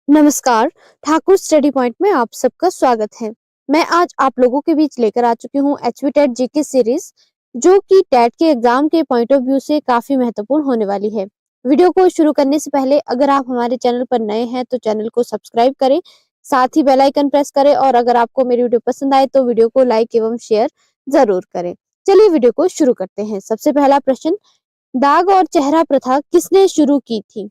नमस्कार, Thakur study point में आप सबका स्वागत है। मैं आज आप लोगों के बीच लेकर आ चुकी हूँ एचवी टेट जीके सीरीज, जो कि टेट के एग्जाम के पॉइंट ऑफ व्यू से काफी महत्वपूर्ण होने वाली है। वीडियो को शुरू करने से पहले अगर आप हमारे चैनल पर नए हैं तो चैनल को सब्सक्राइब करें, साथ ही बेल आइकन प्रेस करें और अगर आपको मेरी वीडियो पसंद आए तो वीडियो को लाइक एवं शेयर जरूर करें। चलिए वीडियो को शुरू करते हैं। सबसे पहला प्रश्न, दाग और चेहरा प्रथा किसने शुरू की थी?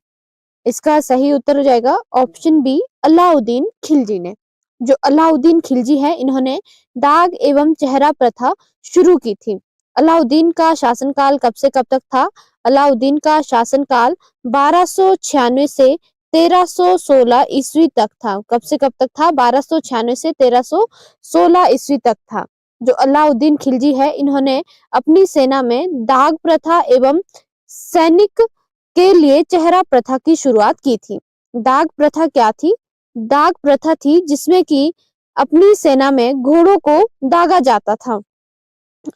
इसका सही उत्तर हो जाएगा ऑप्शन बी, अलाउद्दीन खिलजी ने। जो अलाउद्दीन खिलजी है, इन्होंने दाग एवं चेहरा प्रथा शुरू की थी। अलाउद्दीन का शासनकाल कब से कब तक था? अलाउद्दीन का शासनकाल 1296 से 1316 ईस्वी तक था। कब से कब तक था? 1296 से 1316 ईस्वी तक था। जो अलाउद्दीन खिलजी है, इन्होंने अपनी सेना में दाग प्रथा एवं सैनिक के लिए चेहरा प्रथा की शुरुआत की थी। दाग प्रथा क्या थी? दाग प्रथा थी जिसमें कि अपनी सेना में घोड़ों को दागा जाता था।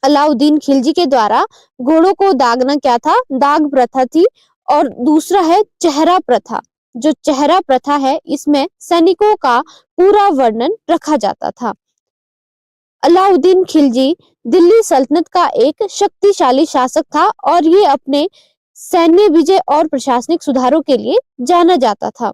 अलाउद्दीन खिलजी के द्वारा घोड़ों को दागना क्या था? दाग प्रथा थी। और दूसरा है चेहरा प्रथा। जो चेहरा प्रथा है, इसमें सैनिकों का पूरा वर्णन रखा जाता था। अलाउद्दीन खिलजी दिल्ली सल्तनत का एक शक्तिशाली शासक था और ये अपने सैन्य विजय और प्रशासनिक सुधारों के लिए जाना जाता था।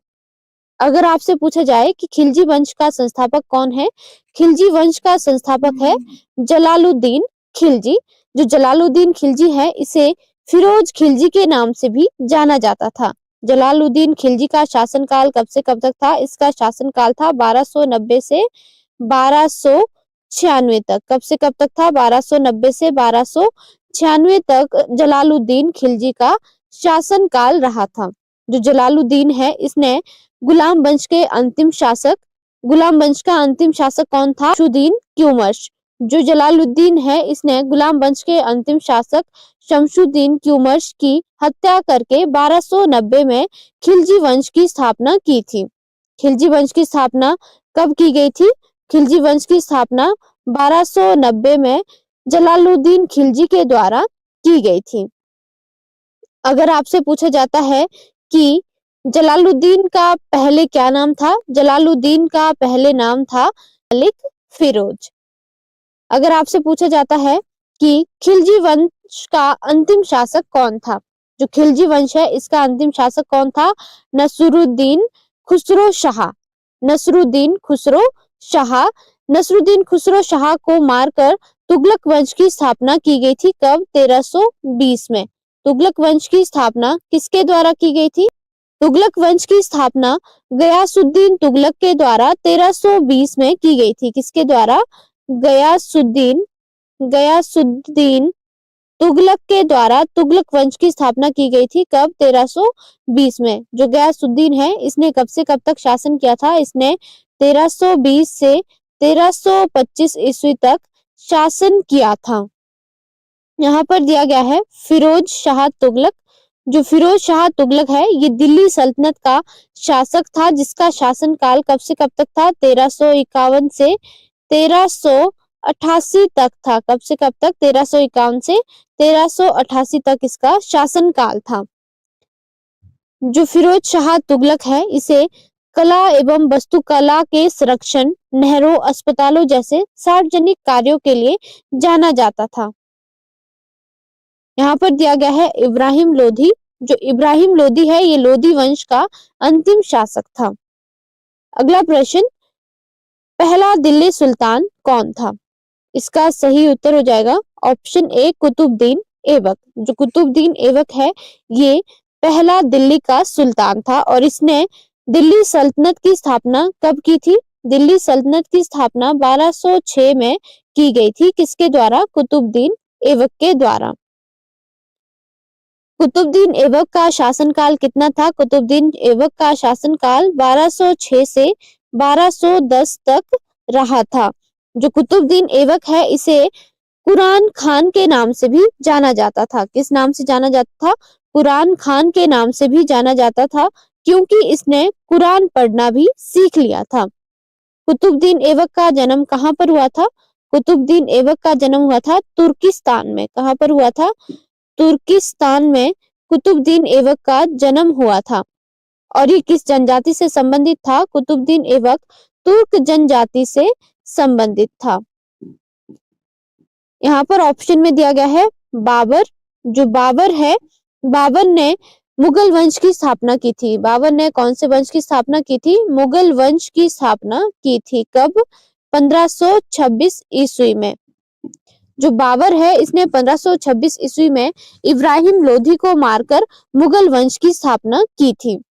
अगर आपसे पूछा जाए कि खिलजी वंश का संस्थापक कौन है? खिलजी वंश का संस्थापक है जलालुद्दीन खिलजी। जो जलालुद्दीन खिलजी है, इसे फिरोज खिलजी के नाम से भी जाना जाता था। जलालुद्दीन खिलजी का शासनकाल कब से कब तक था? इसका शासनकाल था 1290 से 1296 तक। कब से कब तक था? 1290 से 1296 तक जलालुद्दीन खिलजी का शासनकाल रहा था। जो जलालुद्दीन है, इसने गुलाम वंश के अंतिम शासक, गुलाम वंश का अंतिम शासक कौन था? शमशुद्दीन क्यूमर्श। जो जलालुद्दीन है, इसने गुलाम वंश के अंतिम शासक शमशुद्दीन क्यूमर्श की हत्या करके 1290 में खिलजी वंश की स्थापना की थी। खिलजी वंश की स्थापना कब की गई थी? खिलजी वंश की स्थापना 1290 में जलालुद्दीन खिलजी के द्वारा की गई थी। अगर आपसे पूछा जाता है कि जलालुद्दीन का पहले क्या नाम था? जलालुद्दीन का पहले नाम था मलिक फिरोज। अगर आपसे पूछा जाता है कि खिलजी वंश का अंतिम शासक कौन था? जो खिलजी वंश है, इसका अंतिम शासक कौन था? नसरुद्दीन खुसरो शाह। नसरुद्दीन खुसरो शाह। नसरुद्दीन खुसरो शाह को मारकर तुगलक वंश की स्थापना की गई थी। कब? 1320 में। तुगलक वंश की स्थापना किसके द्वारा की गई थी? तुगलक वंश की स्थापना गयासुद्दीन तुगलक के द्वारा 1320 में की गई थी। किसके द्वारा? गयासुद्दीन गयासुद्दीन तुगलक के द्वारा तुगलक वंश की स्थापना की गई थी। कब? 1320 में। जो गयासुद्दीन है, इसने कब से कब तक शासन किया था? इसने 1320 से 1325 ईस्वी तक शासन किया था। यहाँ पर दिया गया है फिरोज शाह तुगलक। जो फिरोज शाह तुगलक है, ये दिल्ली सल्तनत का शासक था, जिसका शासनकाल कब से कब तक था? 1351 से 1388 तक था। कब से कब तक? 1351 से 1388 तक इसका शासनकाल था। जो फिरोज शाह तुगलक है, इसे कला एवं वास्तुकला के संरक्षण, नहरों, अस्पतालों जैसे सार्वजनिक कार्यों के लिए जाना जाता था। यहाँ पर दिया गया है इब्राहिम लोधी। जो इब्राहिम लोधी है, ये लोधी वंश का अंतिम शासक था। अगला प्रश्न, पहला दिल्ली सुल्तान कौन था? इसका सही उत्तर हो जाएगा ऑप्शन ए, कुतुबुद्दीन ऐबक। जो कुतुबुद्दीन ऐबक है, ये पहला दिल्ली का सुल्तान था और इसने दिल्ली सल्तनत की स्थापना कब की थी? दिल्ली सल्तनत की स्थापना 1206 में की गई थी। किसके द्वारा? कुतुबुद्दीन ऐबक के द्वारा। कुतुबुद्दीन ऐबक का शासनकाल कितना था? कुतुबुद्दीन ऐबक का शासनकाल 1206 से 1210 तक रहा था। जो कुतुबुद्दीन ऐबक है, इसे कुरान खान के नाम से भी जाना जाता था। किस नाम से जाना जाता था? कुरान खान के नाम से भी जाना जाता था, क्योंकि इसने कुरान पढ़ना भी सीख लिया था। कुतुबुद्दीन ऐबक का जन्म कहाँ पर हुआ था? कुतुबुद्दीन ऐबक का जन्म हुआ था तुर्किस्तान में। कहाँ पर हुआ था? तुर्किस्तान में कुतुबुद्दीन ऐबक का जन्म हुआ था। और ये किस जनजाति से संबंधित था? कुतुबुद्दीन ऐबक तुर्क जनजाति से संबंधित था। यहाँ पर ऑप्शन में दिया गया है बाबर। जो बाबर है, बाबर ने मुगल वंश की स्थापना की थी। बाबर ने कौन से वंश की स्थापना की थी? मुगल वंश की स्थापना की थी। कब? 1526 ईस्वी में। जो बाबर है इसने 1526 ईस्वी में इब्राहिम लोधी को मारकर मुगल वंश की स्थापना की थी।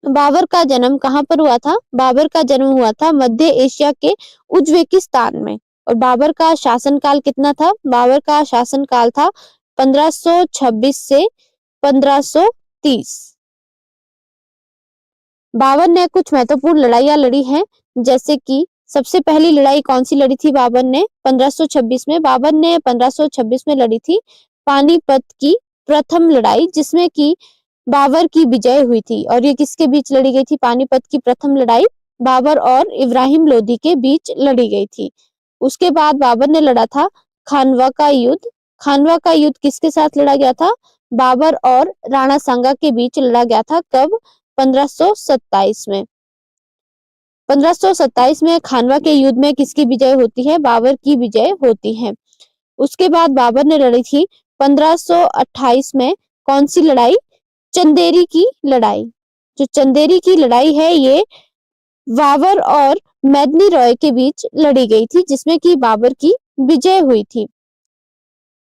बाबर का जन्म कहाँ पर हुआ था? बाबर का जन्म हुआ था मध्य एशिया के उज्बेकिस्तान में। और बाबर का शासनकाल कितना था? बाबर का शासनकाल था 1526 से 1530। बाबर ने कुछ महत्वपूर्ण लड़ाइयां लड़ी हैं, जैसे कि सबसे पहली लड़ाई कौन सी लड़ी थी बाबर ने? 1526 में। बाबर ने 1526 में लड़ी थी पानीपत की प्रथम लड़ाई, जिसमें कि बाबर की विजय हुई थी। और ये किसके बीच लड़ी गई थी? पानीपत की प्रथम लड़ाई बाबर और इब्राहिम लोधी के बीच लड़ी गई थी। उसके बाद बाबर ने लड़ा था खानवा का युद्ध। खानवा का युद्ध किसके साथ लड़ा गया था? बाबर और राणा सांगा के बीच लड़ा गया था। कब? 1527 में। 1527 में खानवा के युद्ध में किसकी विजय होती है? बाबर की विजय होती है। उसके बाद बाबर ने लड़ी थी 1528 में कौन सी लड़ाई? चंदेरी की लड़ाई। जो चंदेरी की लड़ाई है ये बाबर और मेदिनी रॉय के बीच लड़ी गई थी, जिसमें कि बाबर की विजय हुई थी।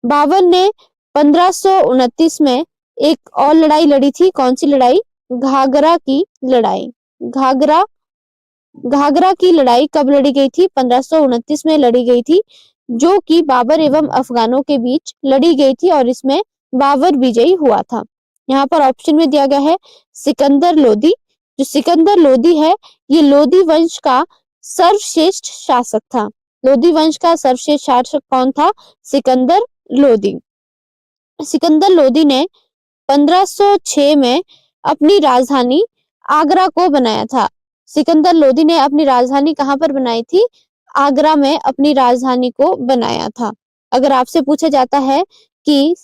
बाबर ने 1529 में एक और लड़ाई लड़ी थी। कौन सी लड़ाई? घाघरा की लड़ाई। घाघरा की लड़ाई कब लड़ी गई थी? 1529 में लड़ी गई थी, जो कि बाबर एवं अफगानों के बीच लड़ी गई थी और इसमें बाबर विजयी हुआ था। यहाँ पर ऑप्शन में दिया गया है सिकंदर लोदी। जो सिकंदर लोदी है ये लोदी वंश का सर्वश्रेष्ठ शासक था। लोदी वंश का सर्वश्रेष्ठ शासक कौन था? सिकंदर लोदी। सिकंदर लोदी ने 1506 में अपनी राजधानी आगरा को बनाया था। सिकंदर लोदी ने अपनी राजधानी कहाँ पर बनाई थी? आगरा में अपनी राजधानी को बनाया था। अगर आपसे पूछा जाता है कि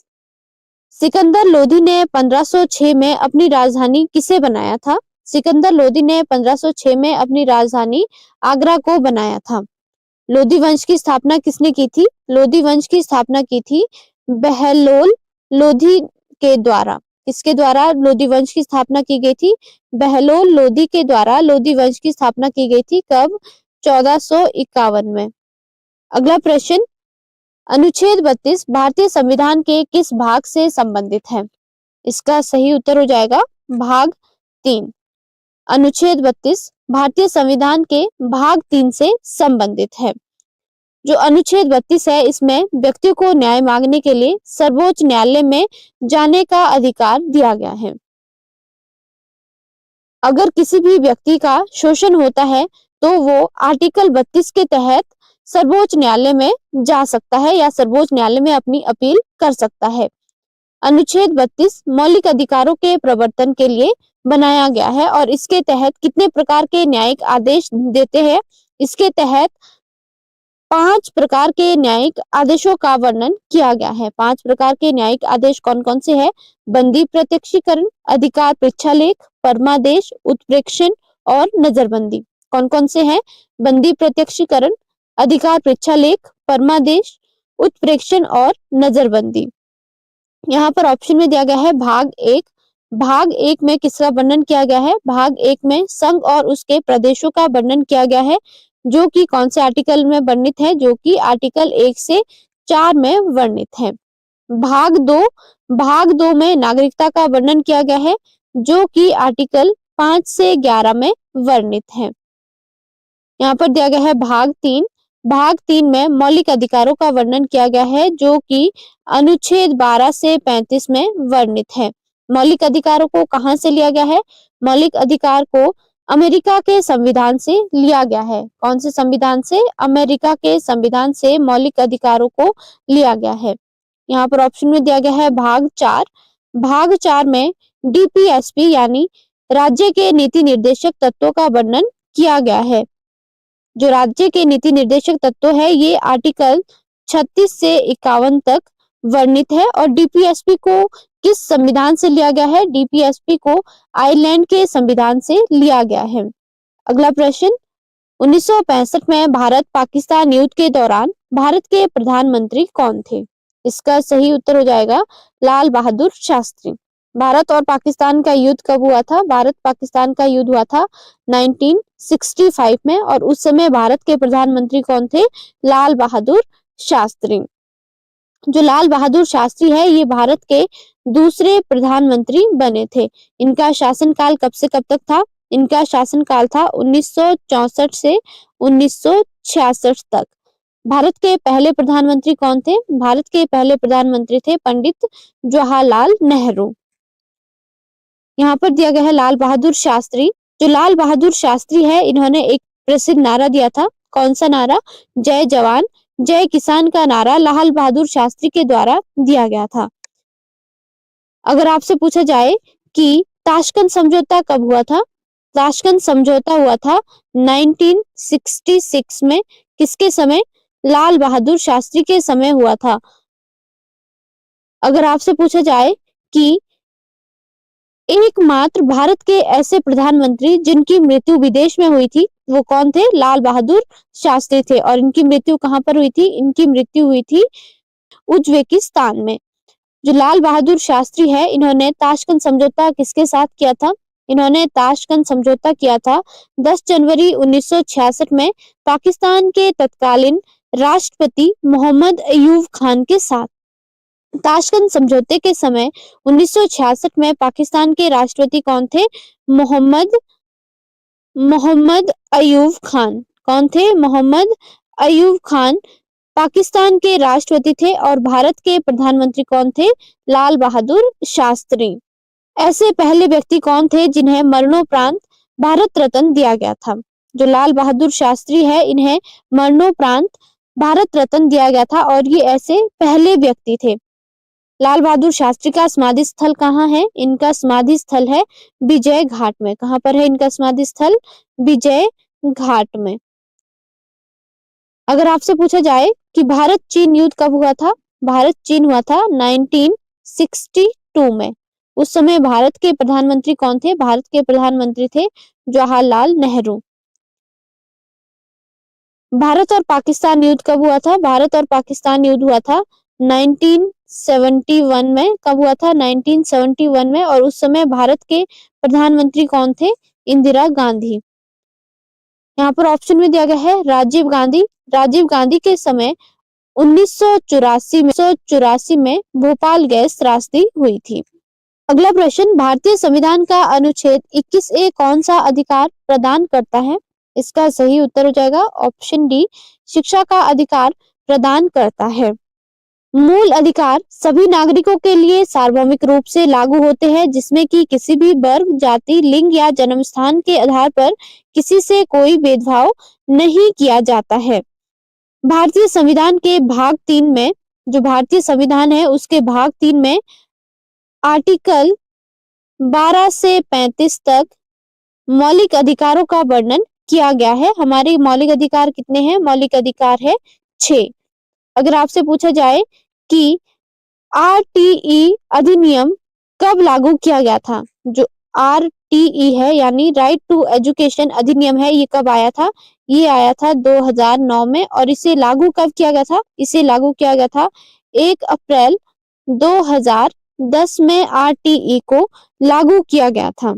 सिकंदर लोदी ने 1506 में अपनी राजधानी किसे बनाया था? सिकंदर लोदी ने 1506 में अपनी राजधानी आगरा को बनाया था। लोदी वंश की स्थापना किसने की थी? लोदी वंश की स्थापना की थी बहलोल लोधी के द्वारा। किसके द्वारा लोदी वंश की स्थापना की गई थी? बहलोल लोधी के द्वारा लोदी वंश की स्थापना की गई थी। कब? 1451 में। अगला प्रश्न, अनुच्छेद 32 भारतीय संविधान के किस भाग से संबंधित है? इसका सही उत्तर हो जाएगा भाग 3। अनुच्छेद 32 भारतीय संविधान के भाग 3 से संबंधित है। जो अनुच्छेद 32 है इसमें व्यक्ति को न्याय मांगने के लिए सर्वोच्च न्यायालय में जाने का अधिकार दिया गया है। अगर किसी भी व्यक्ति का शोषण होता है तो वो आर्टिकल 32 के तहत सर्वोच्च न्यायालय में जा सकता है या सर्वोच्च न्यायालय में अपनी अपील कर सकता है। अनुच्छेद 32 मौलिक अधिकारों के प्रवर्तन के लिए बनाया गया है और इसके तहत कितने प्रकार के न्यायिक आदेश देते हैं? इसके तहत 5 प्रकार के न्यायिक आदेशों का वर्णन किया गया है। 5 प्रकार के न्यायिक आदेश कौन कौन से हैं? बंदी प्रत्यक्षीकरण, अधिकार पृच्छालेख, परमादेश, उत्प्रेक्षण और नजरबंदी। कौन कौन से हैं? बंदी प्रत्यक्षीकरण, अधिकार पृच्छालेख, परमादेश, उत्प्रेक्षण और नजरबंदी। यहाँ पर ऑप्शन में दिया गया है भाग 1। भाग 1 में किसका वर्णन किया गया है? भाग 1 में संघ और उसके प्रदेशों का वर्णन किया गया है, जो कि कौन से आर्टिकल में वर्णित है? जो कि आर्टिकल 1 से 4 में वर्णित है। भाग 2 में नागरिकता का वर्णन किया गया है, जो कि आर्टिकल 5 से 11 में वर्णित है। यहाँ पर दिया गया है भाग 3। भाग 3 में मौलिक अधिकारों का वर्णन किया गया है, जो कि अनुच्छेद 12 से 35 में वर्णित है। मौलिक अधिकारों को कहां से लिया गया है? मौलिक अधिकार को अमेरिका के संविधान से लिया गया है। कौन से संविधान से? अमेरिका के संविधान से मौलिक अधिकारों को लिया गया है। यहाँ पर ऑप्शन में दिया गया है भाग 4। भाग 4 में डीपीएसपी यानी राज्य के नीति निर्देशक तत्वों का वर्णन किया गया है। जो राज्य के नीति निर्देशक तत्व है ये आर्टिकल 36 से 51 तक वर्णित है और डीपीएसपी को किस संविधान से लिया गया है? डीपीएसपी को आयरलैंड के संविधान से लिया गया है। अगला प्रश्न, 1965 में भारत पाकिस्तान युद्ध के दौरान भारत के प्रधानमंत्री कौन थे? इसका सही उत्तर हो जाएगा लाल बहादुर शास्त्री। भारत और पाकिस्तान का युद्ध कब हुआ था? भारत पाकिस्तान का युद्ध हुआ था 1965 में और उस समय भारत के प्रधानमंत्री कौन थे? लाल बहादुर शास्त्री। जो लाल बहादुर शास्त्री है ये भारत के दूसरे प्रधानमंत्री बने थे। इनका शासनकाल कब से कब तक था? इनका शासनकाल था 1964 से 1966 तक। भारत के पहले प्रधानमंत्री कौन थे? भारत के पहले प्रधानमंत्री थे पंडित जवाहरलाल नेहरू। यहाँ पर दिया गया है लाल बहादुर शास्त्री। जो लाल बहादुर शास्त्री है इन्होंने एक प्रसिद्ध नारा दिया था। कौन सा नारा? जय जवान जय किसान का नारा लाल बहादुर शास्त्री के द्वारा दिया गया था। अगर आपसे पूछा जाए कि ताशकंद समझौता कब हुआ था? ताशकंद समझौता हुआ था 1966 में। किसके समय? लाल बहादुर शास्त्री के समय हुआ था। अगर आपसे पूछा जाए कि एकमात्र भारत के ऐसे प्रधानमंत्री जिनकी मृत्यु विदेश में हुई थी वो कौन थे? लाल बहादुर शास्त्री थे। और इनकी मृत्यु कहाँ पर हुई थी? इनकी मृत्यु हुई थी उज्बेकिस्तान में। जो लाल बहादुर शास्त्री है इन्होंने ताशकंद समझौता किसके साथ किया था? इन्होंने ताशकंद समझौता किया था 10 जनवरी 1966 में पाकिस्तान के तत्कालीन राष्ट्रपति मोहम्मद अयूब खान के साथ। ताशकंद समझौते के समय 1966 में पाकिस्तान के राष्ट्रपति कौन थे? मोहम्मद अयूब खान। कौन थे? मोहम्मद अयूब खान पाकिस्तान के राष्ट्रपति थे और भारत के प्रधानमंत्री कौन थे? लाल बहादुर शास्त्री। ऐसे पहले व्यक्ति कौन थे जिन्हें मरणोपरांत भारत रत्न दिया गया था? जो लाल बहादुर शास्त्री है इन्हें मरणोपरांत भारत रत्न दिया गया था और ये ऐसे पहले व्यक्ति थे। लाल बहादुर शास्त्री का समाधि स्थल कहाँ है? इनका समाधि स्थल है विजय घाट में। कहाँ पर है इनका समाधि स्थल? विजय घाट में। अगर आपसे पूछा जाए कि भारत चीन युद्ध कब हुआ था? भारत चीन हुआ था 1962 में। उस समय भारत के प्रधानमंत्री कौन थे? भारत के प्रधानमंत्री थे जवाहरलाल नेहरू। भारत और पाकिस्तान युद्ध कब हुआ था? भारत और पाकिस्तान युद्ध हुआ था 1971 में। कब हुआ था? 1971 में। और उस समय भारत के प्रधानमंत्री कौन थे? इंदिरा गांधी। यहाँ पर ऑप्शन में दिया गया है राजीव गांधी। राजीव गांधी के समय 1984 में भोपाल गैस त्रासदी हुई थी। अगला प्रश्न, भारतीय संविधान का अनुच्छेद 21A कौन सा अधिकार प्रदान करता है? इसका सही उत्तर हो जाएगा ऑप्शन डी, शिक्षा का अधिकार प्रदान करता है। मूल अधिकार सभी नागरिकों के लिए सार्वभौमिक रूप से लागू होते हैं जिसमें कि किसी भी वर्ग, जाति, लिंग या जन्म स्थान के आधार पर किसी से कोई भेदभाव नहीं किया जाता है। भारतीय संविधान के भाग 3 में, जो भारतीय संविधान है उसके भाग 3 में आर्टिकल 12 से 35 तक मौलिक अधिकारों का वर्णन किया गया है। हमारे मौलिक अधिकार कितने हैं? मौलिक अधिकार है 6। अगर आपसे पूछा जाए कि आरटीई अधिनियम कब लागू किया गया था? जो आरटीई है यानी राइट टू एजुकेशन अधिनियम है ये कब आया था? ये आया था 2009 में। और इसे लागू कब किया गया था? इसे लागू किया गया था 1 अप्रैल 2010 में आरटीई को लागू किया गया था।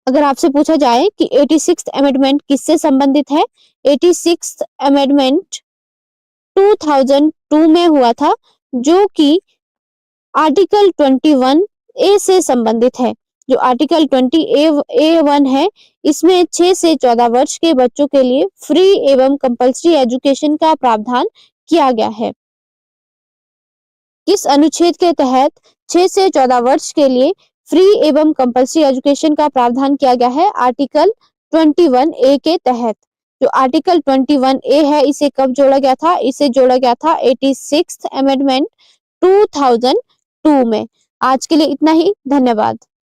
अगर आपसे पूछा जाए कि 86th अमेंडमेंट किससे संबंधित है? 86th अमेंडमेंट 2002 में हुआ था जो कि आर्टिकल 21A से संबंधित है। जो आर्टिकल 20A1 है इसमें 6 से 14 वर्ष के बच्चों के लिए फ्री एवं कंपल्सरी एजुकेशन का प्रावधान किया गया है। किस अनुच्छेद के तहत 6 से 14 वर्ष के लिए फ्री एवं कंपल्सरी एजुकेशन का प्रावधान किया गया है? आर्टिकल 21A के तहत। जो आर्टिकल 21A है इसे कब जोड़ा गया था? इसे जोड़ा गया था 86th अमेंडमेंट 2002 में। आज के लिए इतना ही, धन्यवाद।